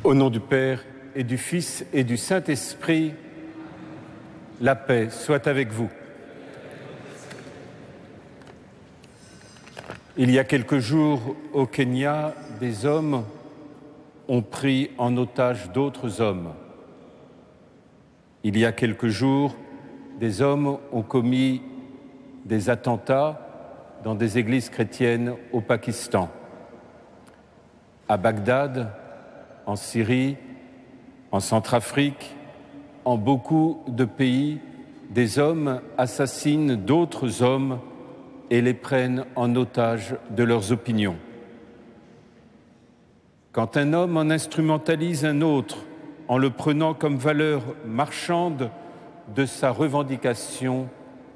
Au nom du Père et du Fils et du Saint-Esprit, la paix soit avec vous. Il y a quelques jours, au Kenya, des hommes ont pris en otage d'autres hommes. Il y a quelques jours, des hommes ont commis des attentats dans des églises chrétiennes au Pakistan. À Bagdad, en Syrie, en Centrafrique, en beaucoup de pays, des hommes assassinent d'autres hommes et les prennent en otage de leurs opinions. Quand un homme en instrumentalise un autre en le prenant comme valeur marchande de sa revendication,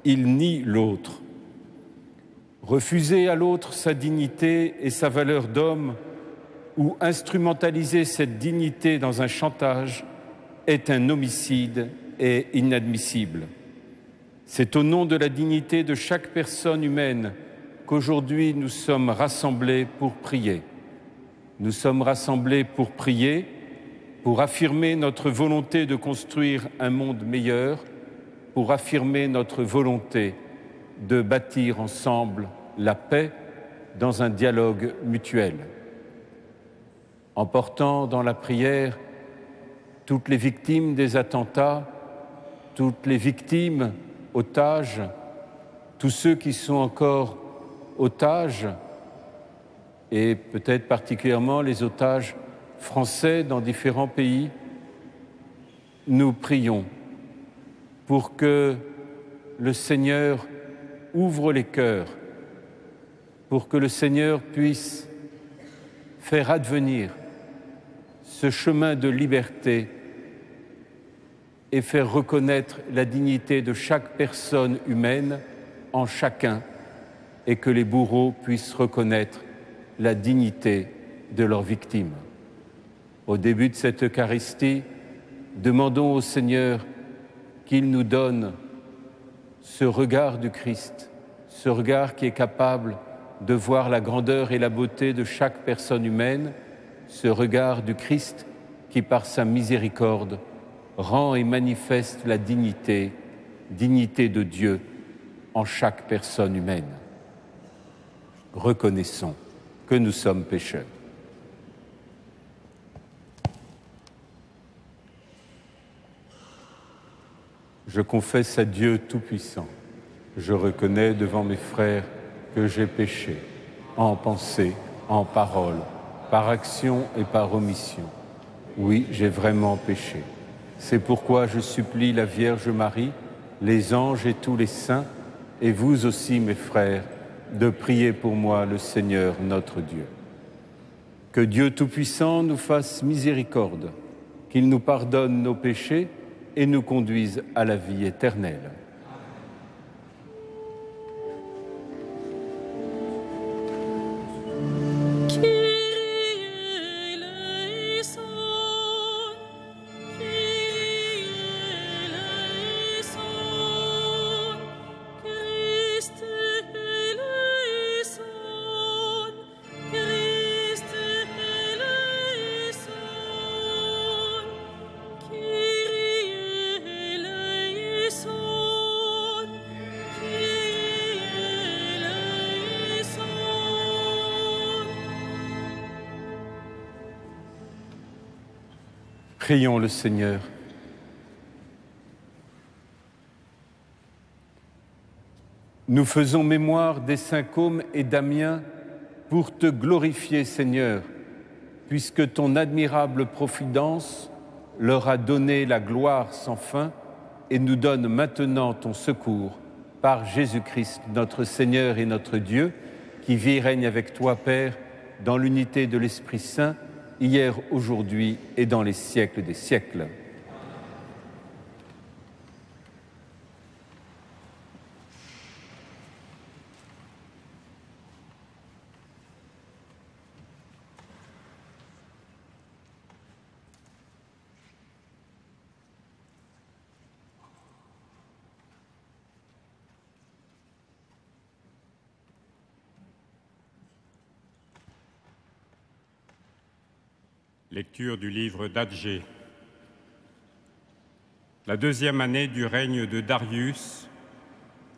il nie l'autre. Refuser à l'autre sa dignité et sa valeur d'homme ou instrumentaliser cette dignité dans un chantage est un homicide et inadmissible. C'est au nom de la dignité de chaque personne humaine qu'aujourd'hui nous sommes rassemblés pour prier. Nous sommes rassemblés pour prier, pour affirmer notre volonté de construire un monde meilleur, pour affirmer notre volonté de bâtir ensemble la paix dans un dialogue mutuel. En portant dans la prière toutes les victimes des attentats, toutes les victimes otages, tous ceux qui sont encore otages, et peut-être particulièrement les otages français dans différents pays, nous prions pour que le Seigneur ouvre les cœurs, pour que le Seigneur puisse faire advenir ce chemin de liberté et faire reconnaître la dignité de chaque personne humaine en chacun, et que les bourreaux puissent reconnaître la dignité de leurs victimes. Au début de cette Eucharistie, demandons au Seigneur qu'il nous donne ce regard du Christ, ce regard qui est capable de voir la grandeur et la beauté de chaque personne humaine, ce regard du Christ qui, par sa miséricorde, rend et manifeste la dignité de Dieu en chaque personne humaine. Reconnaissons que nous sommes pécheurs. Je confesse à Dieu Tout-Puissant, je reconnais devant mes frères que j'ai péché, en pensée, en parole, par action et par omission. Oui, j'ai vraiment péché. C'est pourquoi je supplie la Vierge Marie, les anges et tous les saints, et vous aussi, mes frères, de prier pour moi le Seigneur notre Dieu. Que Dieu Tout-Puissant nous fasse miséricorde, qu'il nous pardonne nos péchés et nous conduise à la vie éternelle. Prions le Seigneur. Nous faisons mémoire des saints Côme et Damien pour te glorifier, Seigneur, puisque ton admirable providence leur a donné la gloire sans fin et nous donne maintenant ton secours par Jésus-Christ, notre Seigneur et notre Dieu, qui vit et règne avec toi, Père, dans l'unité de l'Esprit Saint, hier, aujourd'hui et dans les siècles des siècles. Lecture du livre d'Agé. La deuxième année du règne de Darius,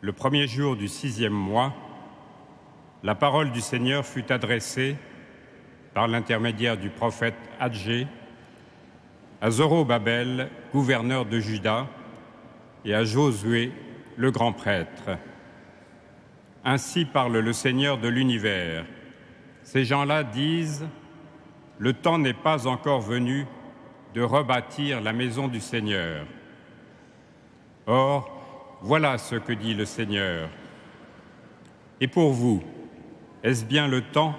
le premier jour du 6e mois, la parole du Seigneur fut adressée, par l'intermédiaire du prophète Agé, à Zorobabel, gouverneur de Juda, et à Josué, le grand prêtre. Ainsi parle le Seigneur de l'univers. Ces gens-là disent: le temps n'est pas encore venu de rebâtir la maison du Seigneur. Or, voilà ce que dit le Seigneur. Et pour vous, est-ce bien le temps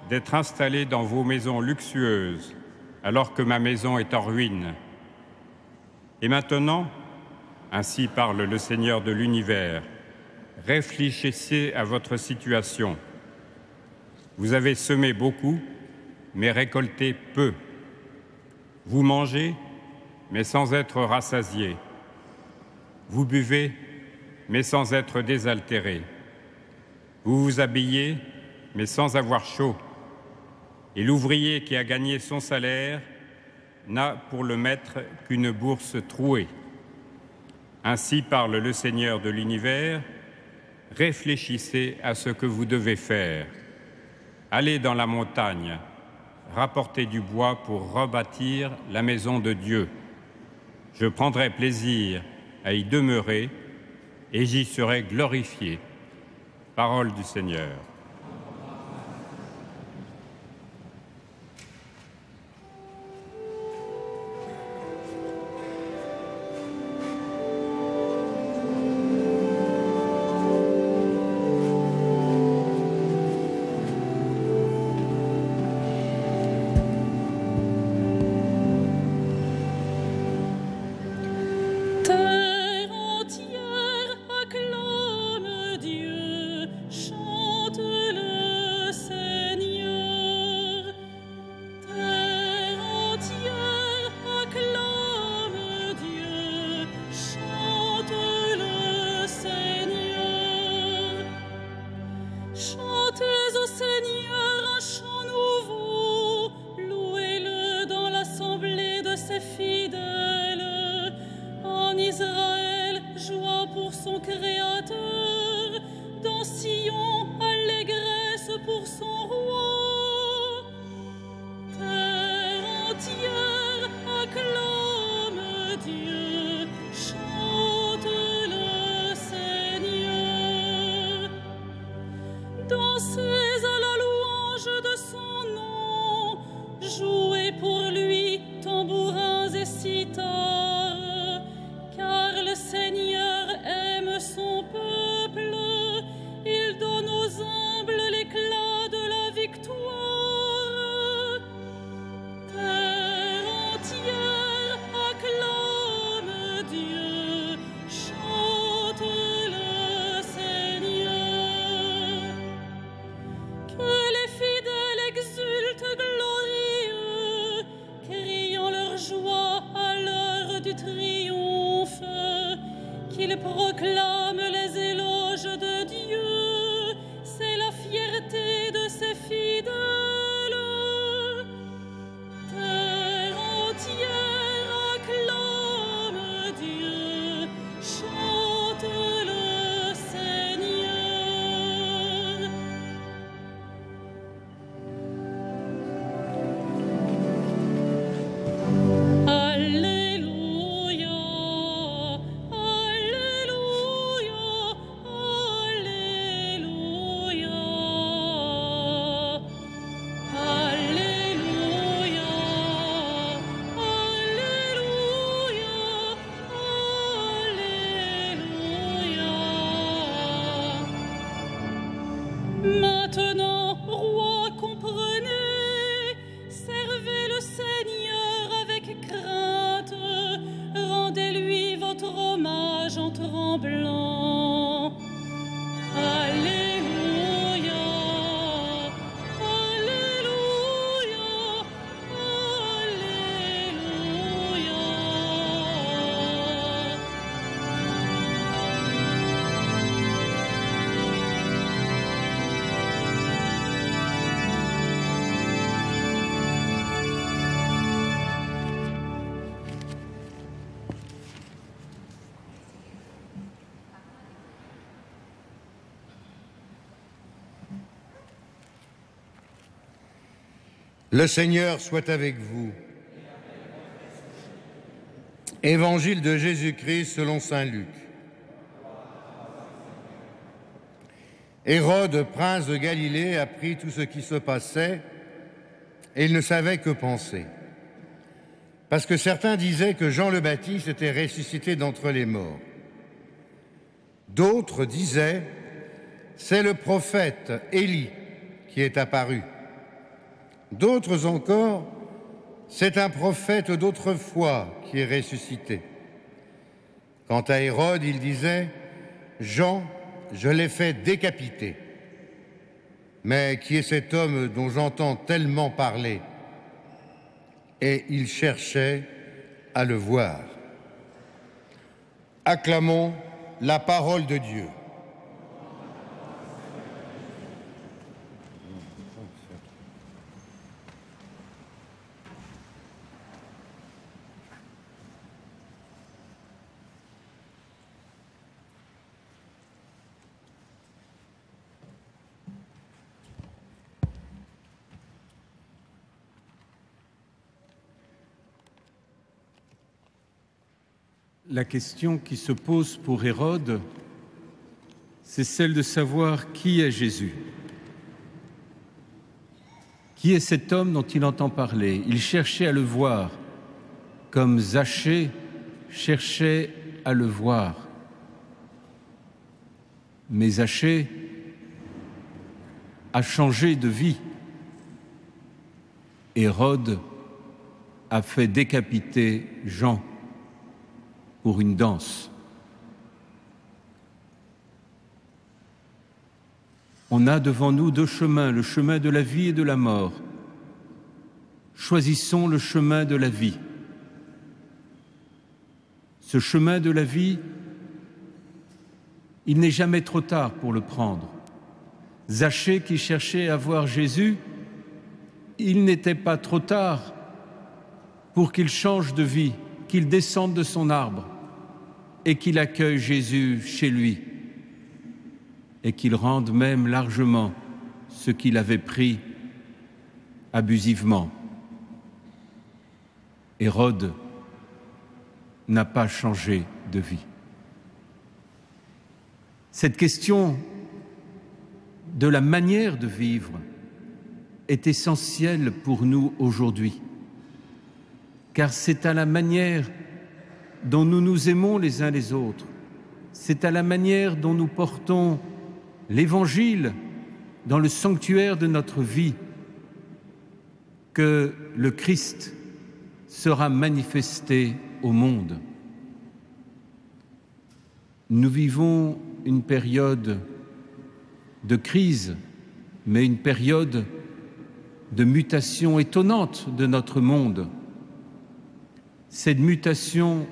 d'être installés dans vos maisons luxueuses, alors que ma maison est en ruine? Et maintenant, ainsi parle le Seigneur de l'univers, réfléchissez à votre situation. Vous avez semé beaucoup, mais récolté peu. Vous mangez, mais sans être rassasiés. Vous buvez, mais sans être désaltérés. Vous vous habillez, mais sans avoir chaud. Et l'ouvrier qui a gagné son salaire n'a pour le maître qu'une bourse trouée. Ainsi parle le Seigneur de l'univers, réfléchissez à ce que vous devez faire. Allez dans la montagne, rapportez du bois pour rebâtir la maison de Dieu. Je prendrai plaisir à y demeurer et j'y serai glorifié. Parole du Seigneur. Maintenant, roi, comprenez, servez le Seigneur avec crainte, rendez-lui votre hommage en tremblant. Alléluia, Alléluia, Alléluia. Le Seigneur soit avec vous. Évangile de Jésus-Christ selon saint Luc. Hérode, prince de Galilée, apprit tout ce qui se passait et il ne savait que penser. Parce que certains disaient que Jean le Baptiste était ressuscité d'entre les morts. D'autres disaient « c'est le prophète Élie qui est apparu ». D'autres encore « c'est un prophète d'autrefois qui est ressuscité ». Quant à Hérode, il disait « Jean, je l'ai fait décapiter. Mais qui est cet homme dont j'entends tellement parler ?» Et il cherchait à le voir. Acclamons la parole de Dieu. La question qui se pose pour Hérode, c'est celle de savoir qui est Jésus. Qui est cet homme dont il entend parler? Il cherchait à le voir, comme Zachée cherchait à le voir. Mais Zachée a changé de vie. Hérode a fait décapiter Jean pour une danse. On a devant nous deux chemins, le chemin de la vie et de la mort. Choisissons le chemin de la vie. Ce chemin de la vie, il n'est jamais trop tard pour le prendre. Zachée qui cherchait à voir Jésus, il n'était pas trop tard pour qu'il change de vie, qu'il descende de son arbre et qu'il accueille Jésus chez lui et qu'il rende même largement ce qu'il avait pris abusivement. Hérode n'a pas changé de vie. Cette question de la manière de vivre est essentielle pour nous aujourd'hui, car c'est à la manière dont nous nous aimons les uns les autres, c'est à la manière dont nous portons l'Évangile dans le sanctuaire de notre vie que le Christ sera manifesté au monde. Nous vivons une période de crise, mais une période de mutation étonnante de notre monde. Cette mutation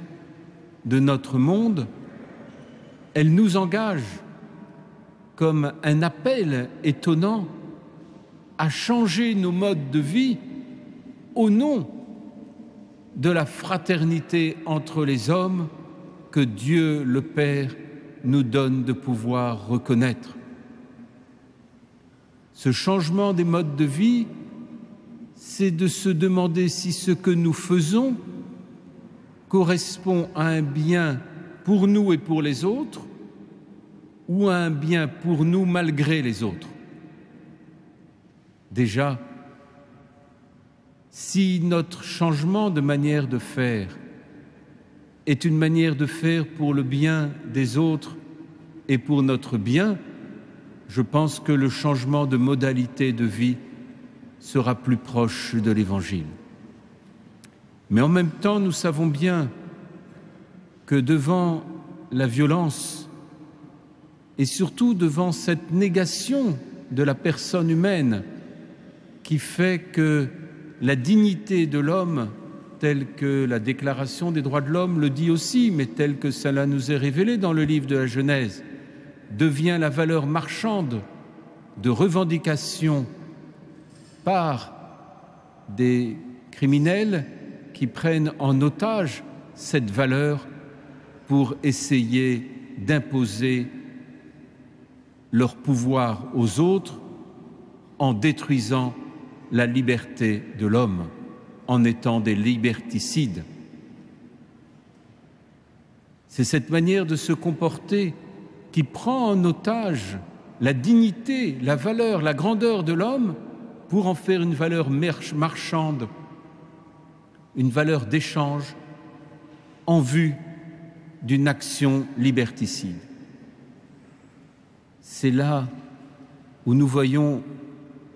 de notre monde, elle nous engage comme un appel étonnant à changer nos modes de vie au nom de la fraternité entre les hommes que Dieu le Père nous donne de pouvoir reconnaître. Ce changement des modes de vie, c'est de se demander si ce que nous faisons correspond à un bien pour nous et pour les autres, ou à un bien pour nous malgré les autres. Déjà, si notre changement de manière de faire est une manière de faire pour le bien des autres et pour notre bien, je pense que le changement de modalité de vie sera plus proche de l'Évangile. Mais en même temps, nous savons bien que devant la violence et surtout devant cette négation de la personne humaine qui fait que la dignité de l'homme, telle que la Déclaration des droits de l'homme le dit aussi, mais telle que cela nous est révélé dans le livre de la Genèse, devient la valeur marchande de revendication par des criminels qui prennent en otage cette valeur pour essayer d'imposer leur pouvoir aux autres en détruisant la liberté de l'homme en étant des liberticides. C'est cette manière de se comporter qui prend en otage la dignité, la valeur, la grandeur de l'homme pour en faire une valeur marchande, une valeur d'échange en vue d'une action liberticide. C'est là où nous voyons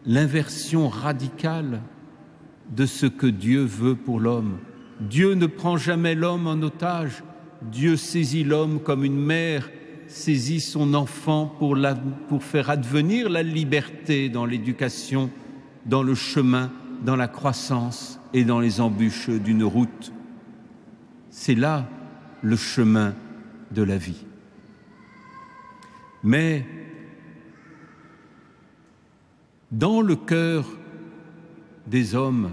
l'inversion radicale de ce que Dieu veut pour l'homme. Dieu ne prend jamais l'homme en otage. Dieu saisit l'homme comme une mère saisit son enfant pour faire advenir la liberté dans l'éducation, dans le chemin, dans la croissance et dans les embûches d'une route. C'est là le chemin de la vie. Mais dans le cœur des hommes,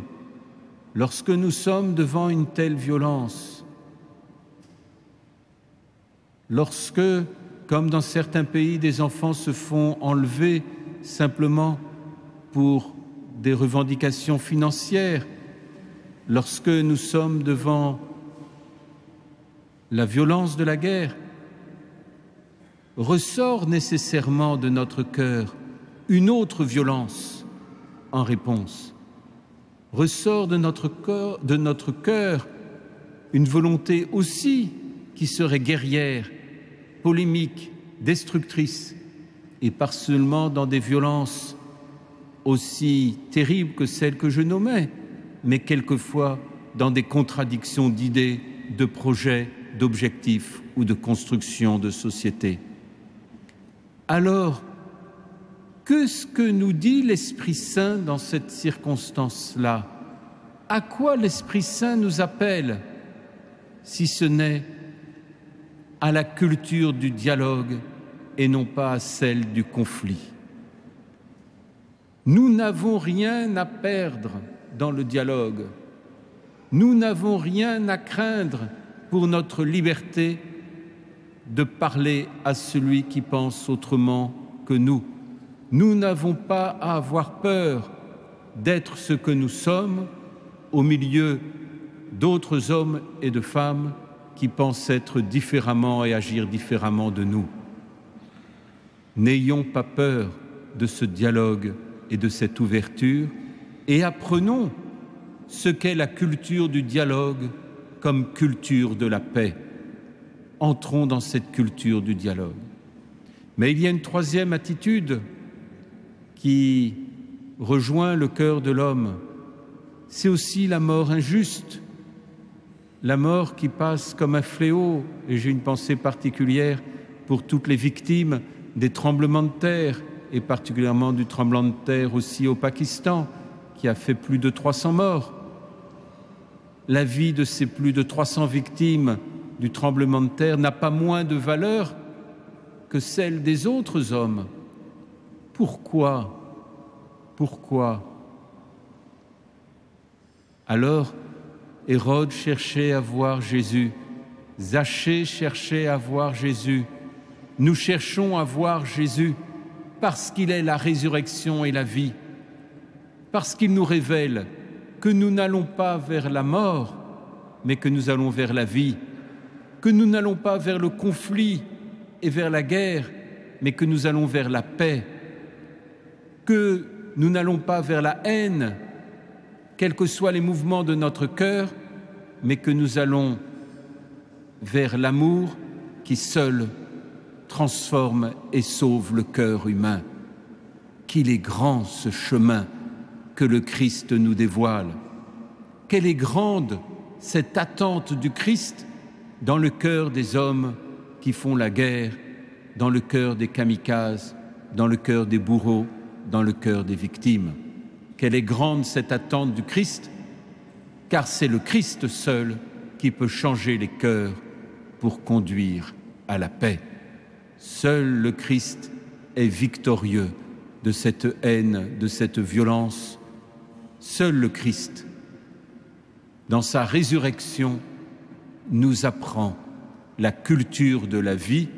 lorsque nous sommes devant une telle violence, lorsque, comme dans certains pays, des enfants se font enlever simplement pour des revendications financières, lorsque nous sommes devant la violence de la guerre, ressort nécessairement de notre cœur une autre violence en réponse. Ressort de notre cœur une volonté aussi qui serait guerrière, polémique, destructrice, et pas seulement dans des violences aussi terribles que celles que je nommais, mais quelquefois dans des contradictions d'idées, de projets, d'objectifs ou de construction de société. Alors, qu'est-ce que nous dit l'Esprit Saint dans cette circonstance-là? À quoi l'Esprit Saint nous appelle, si ce n'est à la culture du dialogue et non pas à celle du conflit? Nous n'avons rien à perdre dans le dialogue. Nous n'avons rien à craindre pour notre liberté de parler à celui qui pense autrement que nous. Nous n'avons pas à avoir peur d'être ce que nous sommes au milieu d'autres hommes et de femmes qui pensent être différemment et agir différemment de nous. N'ayons pas peur de ce dialogue et de cette ouverture et apprenons ce qu'est la culture du dialogue comme culture de la paix. Entrons dans cette culture du dialogue. Mais il y a une troisième attitude qui rejoint le cœur de l'homme. C'est aussi la mort injuste, la mort qui passe comme un fléau, et j'ai une pensée particulière pour toutes les victimes des tremblements de terre, et particulièrement du tremblement de terre aussi au Pakistan, qui a fait plus de 300 morts. La vie de ces plus de 300 victimes du tremblement de terre n'a pas moins de valeur que celle des autres hommes. Pourquoi? Alors, Hérode cherchait à voir Jésus, Zachée cherchait à voir Jésus. Nous cherchons à voir Jésus parce qu'il est la résurrection et la vie, parce qu'il nous révèle que nous n'allons pas vers la mort, mais que nous allons vers la vie, que nous n'allons pas vers le conflit et vers la guerre, mais que nous allons vers la paix, que nous n'allons pas vers la haine, quels que soient les mouvements de notre cœur, mais que nous allons vers l'amour qui seul transforme et sauve le cœur humain. Qu'il est grand ce chemin que le Christ nous dévoile. Quelle est grande cette attente du Christ dans le cœur des hommes qui font la guerre, dans le cœur des kamikazes, dans le cœur des bourreaux, dans le cœur des victimes. Quelle est grande cette attente du Christ, car c'est le Christ seul qui peut changer les cœurs pour conduire à la paix. Seul le Christ est victorieux de cette haine, de cette violence. Seul le Christ, dans sa résurrection, nous apprend la culture de la vie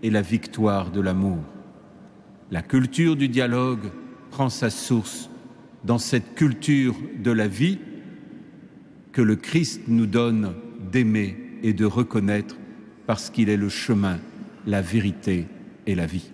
et la victoire de l'amour. La culture du dialogue prend sa source dans cette culture de la vie que le Christ nous donne d'aimer et de reconnaître parce qu'il est le chemin, la vérité et la vie.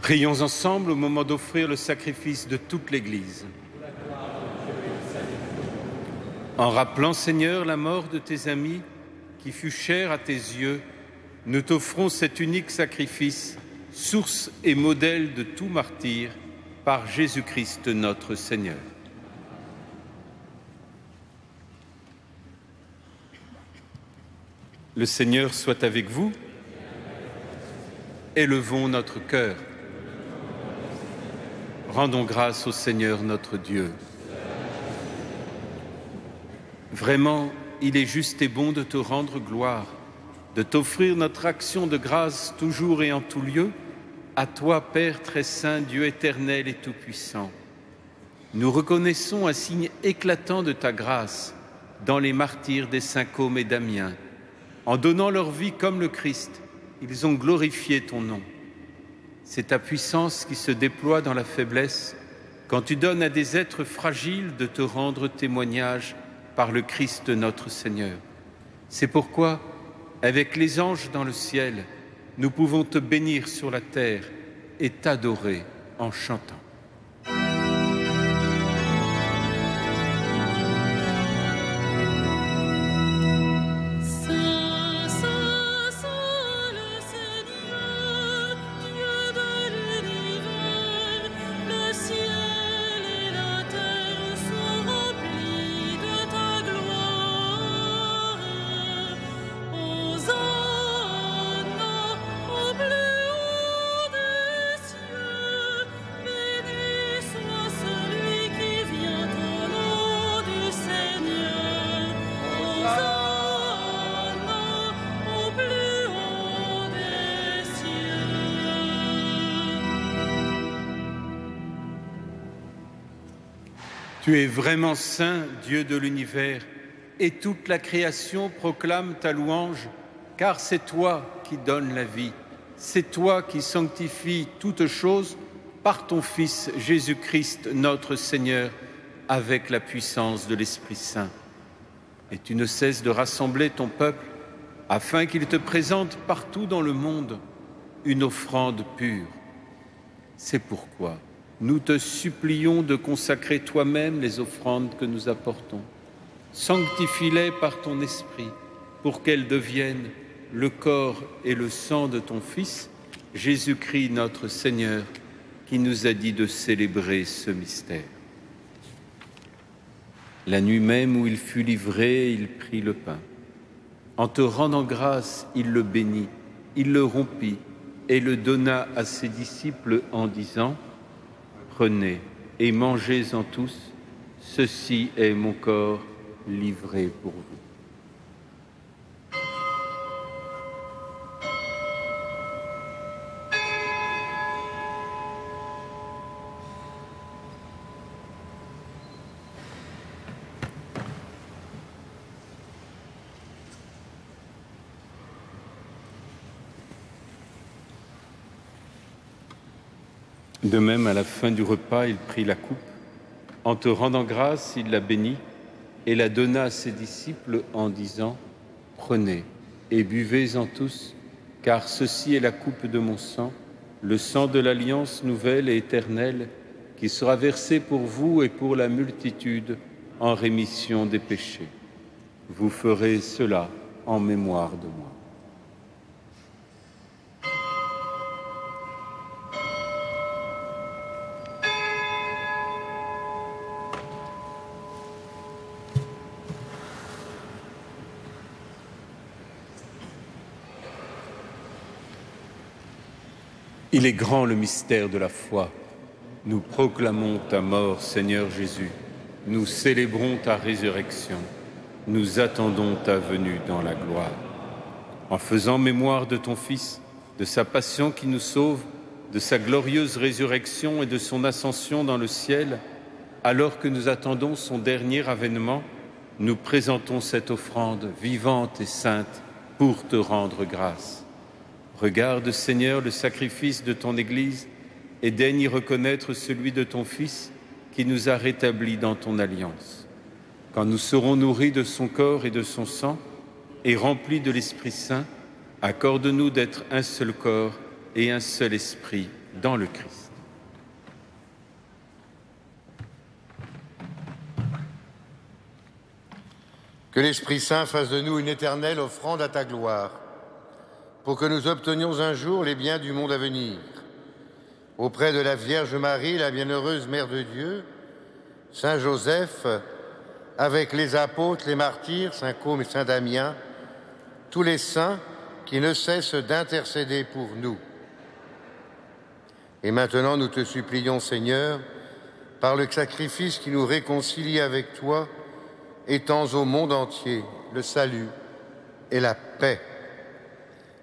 Prions ensemble au moment d'offrir le sacrifice de toute l'Église. En rappelant, Seigneur, la mort de tes amis, qui fut chère à tes yeux, nous t'offrons cet unique sacrifice, source et modèle de tout martyr, par Jésus-Christ notre Seigneur. Le Seigneur soit avec vous. Élevons notre cœur. Rendons grâce au Seigneur notre Dieu. Vraiment, il est juste et bon de te rendre gloire, de t'offrir notre action de grâce toujours et en tout lieu, à toi, Père très saint, Dieu éternel et tout-puissant. Nous reconnaissons un signe éclatant de ta grâce dans les martyrs des saints Côme et Damien. En donnant leur vie comme le Christ, ils ont glorifié ton nom. C'est ta puissance qui se déploie dans la faiblesse quand tu donnes à des êtres fragiles de te rendre témoignage par le Christ notre Seigneur. C'est pourquoi, avec les anges dans le ciel, nous pouvons te bénir sur la terre et t'adorer en chantant. Tu es vraiment saint, Dieu de l'univers, et toute la création proclame ta louange, car c'est toi qui donnes la vie, c'est toi qui sanctifies toutes choses par ton Fils Jésus-Christ notre Seigneur, avec la puissance de l'Esprit Saint. Et tu ne cesses de rassembler ton peuple, afin qu'il te présente partout dans le monde une offrande pure. C'est pourquoi nous te supplions de consacrer toi-même les offrandes que nous apportons. Sanctifie-les par ton esprit pour qu'elles deviennent le corps et le sang de ton Fils, Jésus-Christ notre Seigneur, qui nous a dit de célébrer ce mystère. La nuit même où il fut livré, il prit le pain. En te rendant grâce, il le bénit, il le rompit et le donna à ses disciples en disant : prenez et mangez-en tous, ceci est mon corps livré pour vous. De même, à la fin du repas, il prit la coupe. En te rendant grâce, il la bénit et la donna à ses disciples en disant : prenez et buvez-en tous, car ceci est la coupe de mon sang, le sang de l'alliance nouvelle et éternelle, qui sera versé pour vous et pour la multitude en rémission des péchés. Vous ferez cela en mémoire de moi. Il est grand le mystère de la foi. Nous proclamons ta mort, Seigneur Jésus. Nous célébrons ta résurrection. Nous attendons ta venue dans la gloire. En faisant mémoire de ton Fils, de sa passion qui nous sauve, de sa glorieuse résurrection et de son ascension dans le ciel, alors que nous attendons son dernier avènement, nous présentons cette offrande vivante et sainte pour te rendre grâce. Regarde, Seigneur, le sacrifice de ton Église et daigne y reconnaître celui de ton Fils qui nous a rétablis dans ton alliance. Quand nous serons nourris de son corps et de son sang et remplis de l'Esprit Saint, accorde-nous d'être un seul corps et un seul esprit dans le Christ. Que l'Esprit Saint fasse de nous une éternelle offrande à ta gloire, pour que nous obtenions un jour les biens du monde à venir. Auprès de la Vierge Marie, la bienheureuse Mère de Dieu, Saint Joseph, avec les apôtres, les martyrs, Saint Côme et Saint Damien, tous les saints qui ne cessent d'intercéder pour nous. Et maintenant, nous te supplions, Seigneur, par le sacrifice qui nous réconcilie avec toi, étends au monde entier le salut et la paix.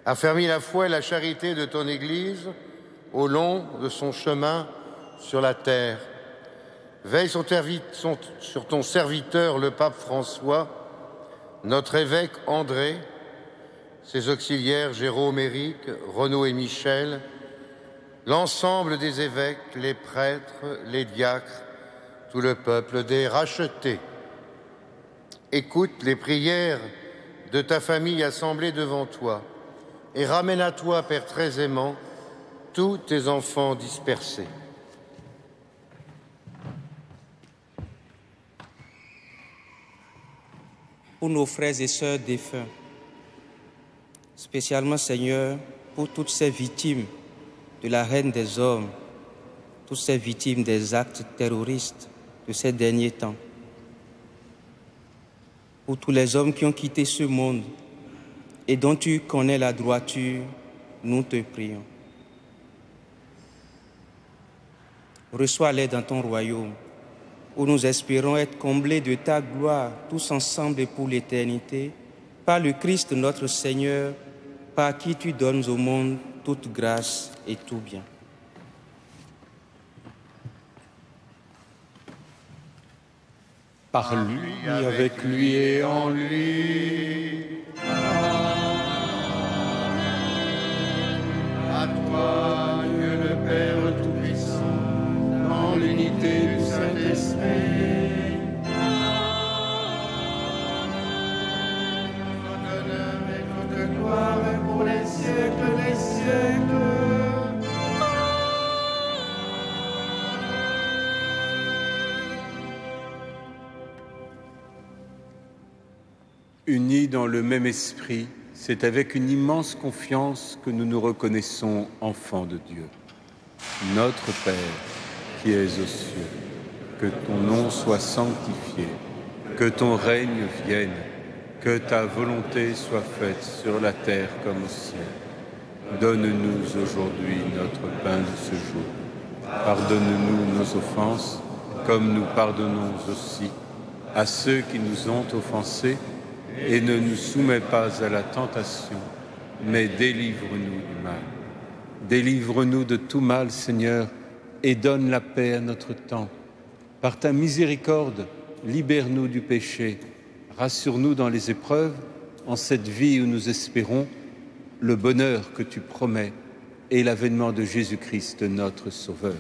Affermis la foi et la charité de ton Église au long de son chemin sur la terre. Veille sur ton serviteur, le pape François, notre évêque André, ses auxiliaires Jérôme, Éric, Renaud et Michel, l'ensemble des évêques, les prêtres, les diacres, tout le peuple des rachetés. Écoute les prières de ta famille assemblée devant toi, et ramène à toi, Père très aimant, tous tes enfants dispersés. Pour nos frères et sœurs défunts, spécialement, Seigneur, pour toutes ces victimes de la reine des hommes, toutes ces victimes des actes terroristes de ces derniers temps, pour tous les hommes qui ont quitté ce monde et dont tu connais la droiture, nous te prions. Reçois-les dans ton royaume, où nous espérons être comblés de ta gloire, tous ensemble et pour l'éternité, par le Christ notre Seigneur, par qui tu donnes au monde toute grâce et tout bien. Par lui, avec lui et en lui. À toi, Dieu le Père Tout-Puissant, dans l'unité du Saint-Esprit. Tout honneur et toute gloire pour les siècles des siècles. Unis dans le même esprit, c'est avec une immense confiance que nous nous reconnaissons enfants de Dieu. Notre Père, qui es aux cieux, que ton nom soit sanctifié, que ton règne vienne, que ta volonté soit faite sur la terre comme au ciel. Donne-nous aujourd'hui notre pain de ce jour. Pardonne-nous nos offenses, comme nous pardonnons aussi à ceux qui nous ont offensés, et ne nous soumets pas à la tentation, mais délivre-nous du mal. Délivre-nous de tout mal, Seigneur, et donne la paix à notre temps. Par ta miséricorde, libère-nous du péché, rassure-nous dans les épreuves, en cette vie où nous espérons le bonheur que tu promets et l'avènement de Jésus-Christ, notre Sauveur.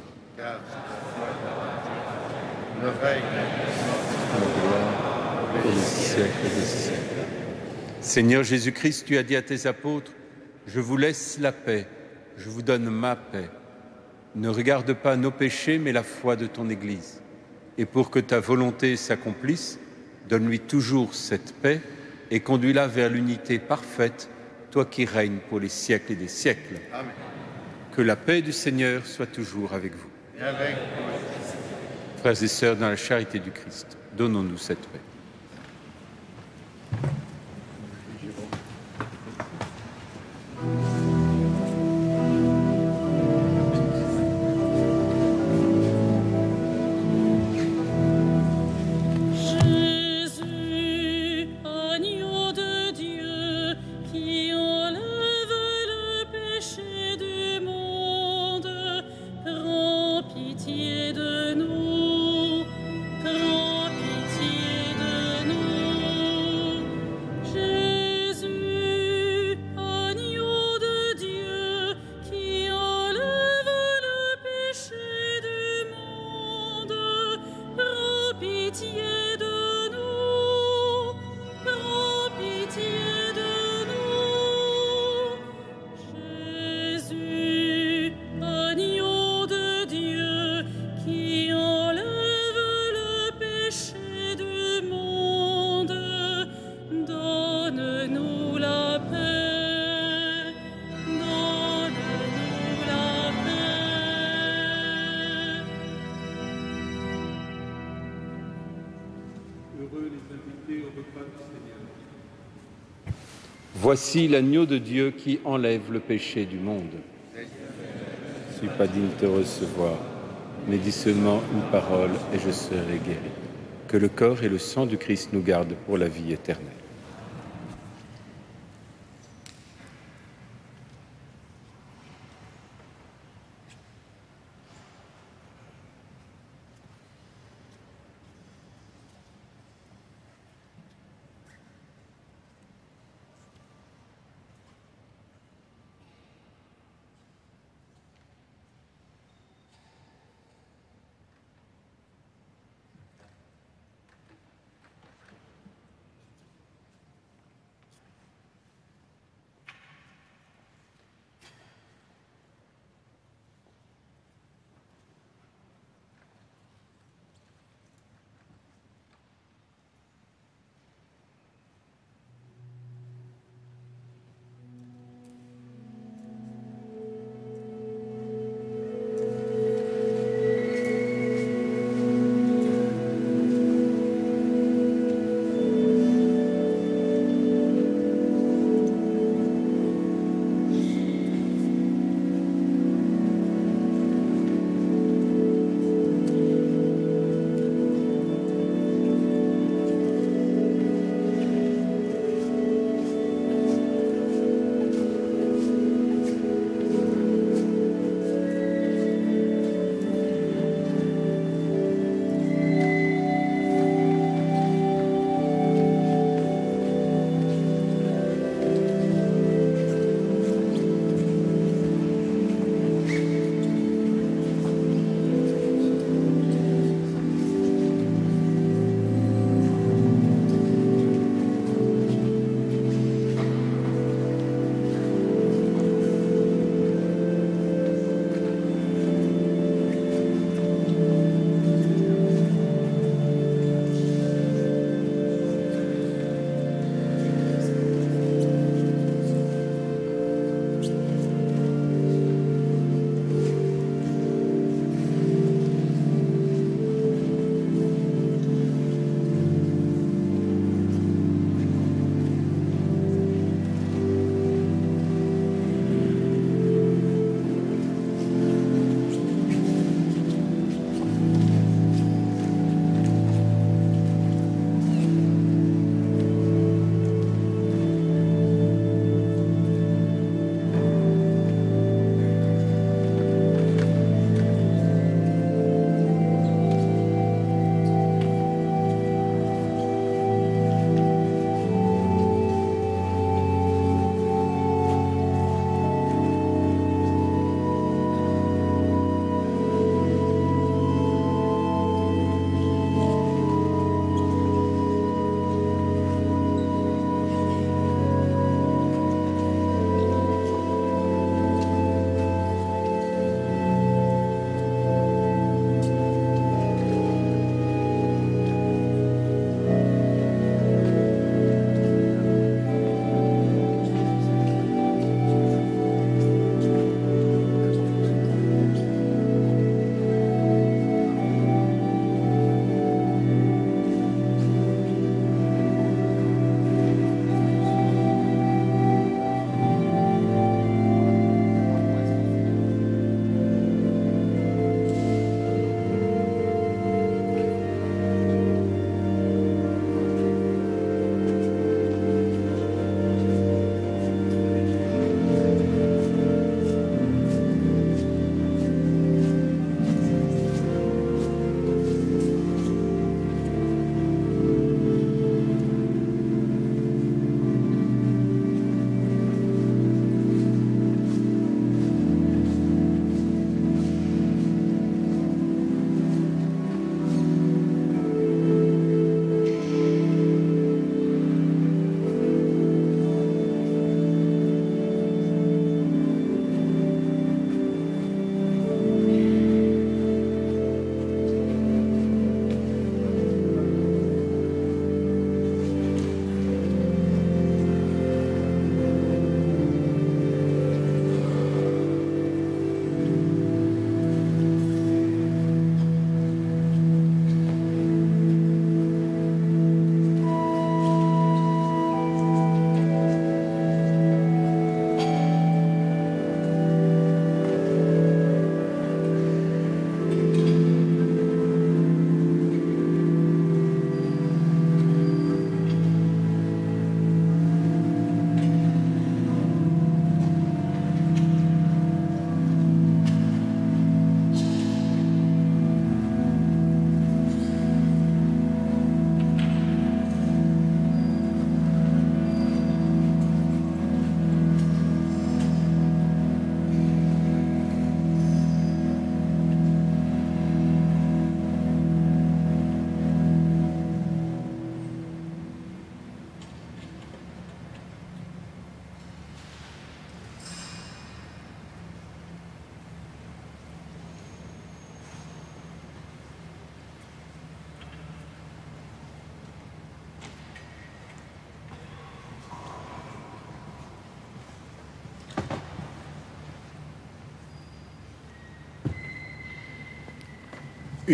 Le règne, La gloire pour les siècles des siècles. Seigneur Jésus-Christ, tu as dit à tes apôtres, « Je vous laisse la paix, je vous donne ma paix. Ne regarde pas nos péchés, mais la foi de ton Église. Et pour que ta volonté s'accomplisse, donne-lui toujours cette paix et conduis-la vers l'unité parfaite, toi qui règnes pour les siècles et des siècles. » Amen. Que la paix du Seigneur soit toujours avec vous. Et avec vous. Frères et sœurs, dans la charité du Christ, donnons-nous cette paix. Jésus, agneau de Dieu, qui enlève le péché du monde, prends pitié de nous, prends pitié de nous. Jésus, agneau de Dieu, qui enlève le péché du monde, prends pitié de nous, prends pitié de nous. Jésus, agneau de Dieu, qui enlève le péché du monde, donne-nous la paix, donne-nous la paix. Heureux les invités au repas du Seigneur. Voici l'agneau de Dieu qui enlève le péché du monde. Je ne suis pas digne de te recevoir, mais dis seulement une parole et je serai guéri. Que le corps et le sang du Christ nous gardent pour la vie éternelle.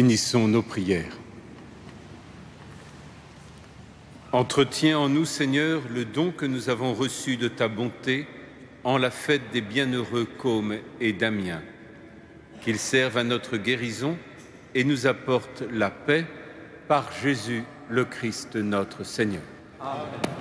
Unissons nos prières. Entretiens en nous, Seigneur, le don que nous avons reçu de ta bonté en la fête des bienheureux Côme et Damien. Qu'il serve à notre guérison et nous apporte la paix par Jésus le Christ notre Seigneur. Amen.